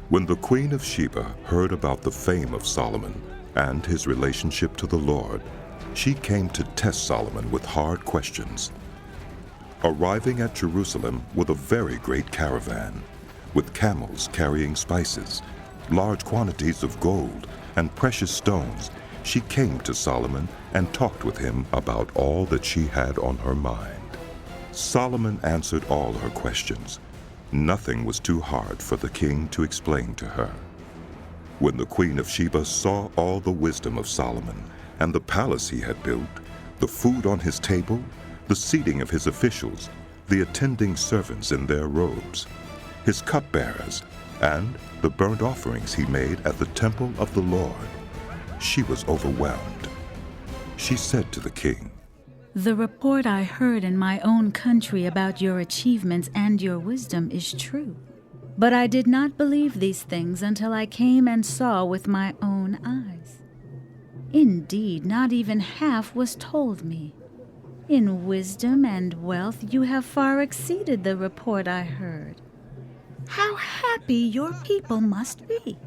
When the Queen of Sheba heard about the fame of Solomon and his relationship to the Lord, she came to test Solomon with hard questions. Arriving at Jerusalem with a very great caravan, with camels carrying spices, large quantities of gold, and precious stones, she came to Solomon and talked with him about all that she had on her mind. Solomon answered all her questions. Nothing was too hard for the king to explain to her. When the Queen of Sheba saw all the wisdom of Solomon and the palace he had built, the food on his table, the seating of his officials, the attending servants in their robes, his cupbearers, and the burnt offerings he made at the temple of the Lord, she was overwhelmed. She said to the king, "The report I heard in my own country about your achievements and your wisdom is true. But I did not believe these things until I came and saw with my own eyes. Indeed, not even half was told me. In wisdom and wealth you have far exceeded the report I heard. How happy your people must be!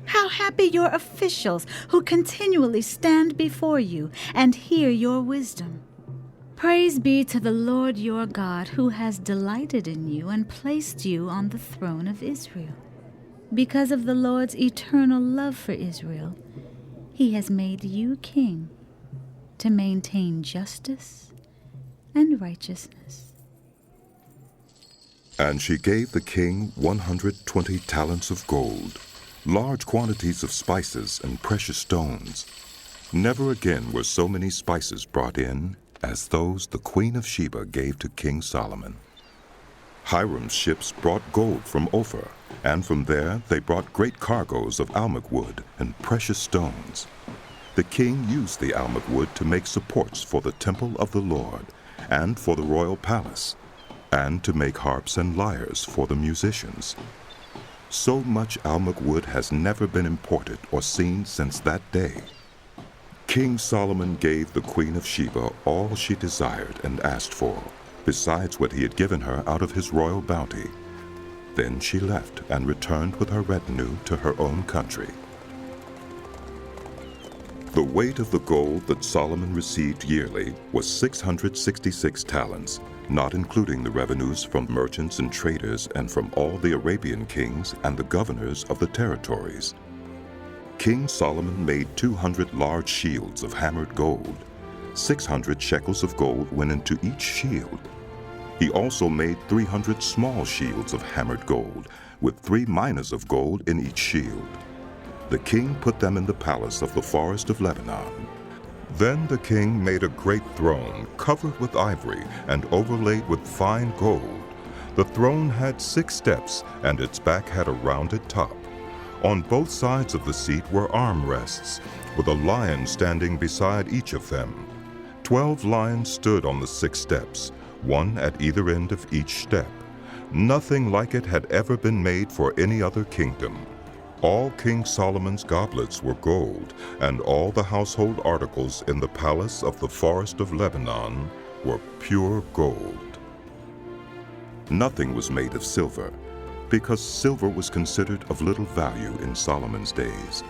How happy your officials who continually stand before you and hear your wisdom. Praise be to the Lord your God, who has delighted in you and placed you on the throne of Israel. Because of the Lord's eternal love for Israel, he has made you king to maintain justice and righteousness." And she gave the king 120 talents of gold, large quantities of spices and precious stones. Never again were so many spices brought in as those the Queen of Sheba gave to King Solomon. Hiram's ships brought gold from Ophir, and from there they brought great cargoes of almug wood and precious stones. The king used the almug wood to make supports for the temple of the Lord and for the royal palace, and to make harps and lyres for the musicians. So much almug wood has never been imported or seen since that day. King Solomon gave the Queen of Sheba all she desired and asked for, besides what he had given her out of his royal bounty. Then she left and returned with her retinue to her own country. The weight of the gold that Solomon received yearly was 666 talents, not including the revenues from merchants and traders and from all the Arabian kings and the governors of the territories. King Solomon made 200 large shields of hammered gold. 600 shekels of gold went into each shield. He also made 300 small shields of hammered gold, with 3 minas of gold in each shield. The king put them in the palace of the forest of Lebanon. Then the king made a great throne covered with ivory and overlaid with fine gold. The throne had 6 steps, and its back had a rounded top. On both sides of the seat were armrests, with a lion standing beside each of them. 12 lions stood on the 6 steps, one at either end of each step. Nothing like it had ever been made for any other kingdom. All King Solomon's goblets were gold, and all the household articles in the palace of the forest of Lebanon were pure gold. Nothing was made of silver, because silver was considered of little value in Solomon's days.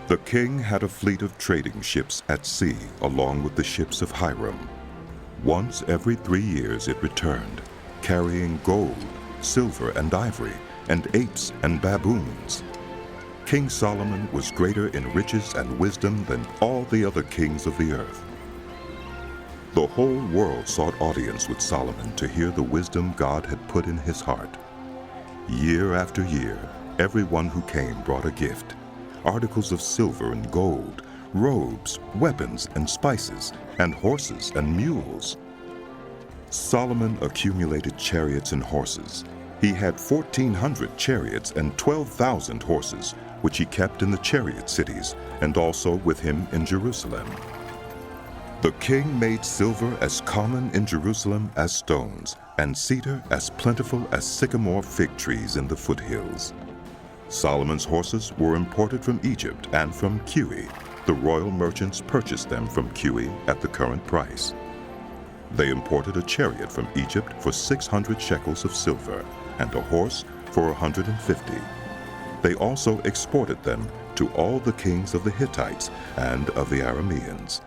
The king had a fleet of trading ships at sea along with the ships of Hiram. Once every 3 years it returned, carrying gold, silver, and ivory, and apes and baboons. King Solomon was greater in riches and wisdom than all the other kings of the earth. The whole world sought audience with Solomon to hear the wisdom God had put in his heart. Year after year, everyone who came brought a gift, articles of silver and gold, robes, weapons, and spices, and horses and mules. Solomon accumulated chariots and horses. He had 1,400 chariots and 12,000 horses, which he kept in the chariot cities, and also with him in Jerusalem. The king made silver as common in Jerusalem as stones, and cedar as plentiful as sycamore fig trees in the foothills. Solomon's horses were imported from Egypt and from Kiwi. The royal merchants purchased them from Kiwi at the current price. They imported a chariot from Egypt for 600 shekels of silver, and a horse for 150. They also exported them to all the kings of the Hittites and of the Arameans.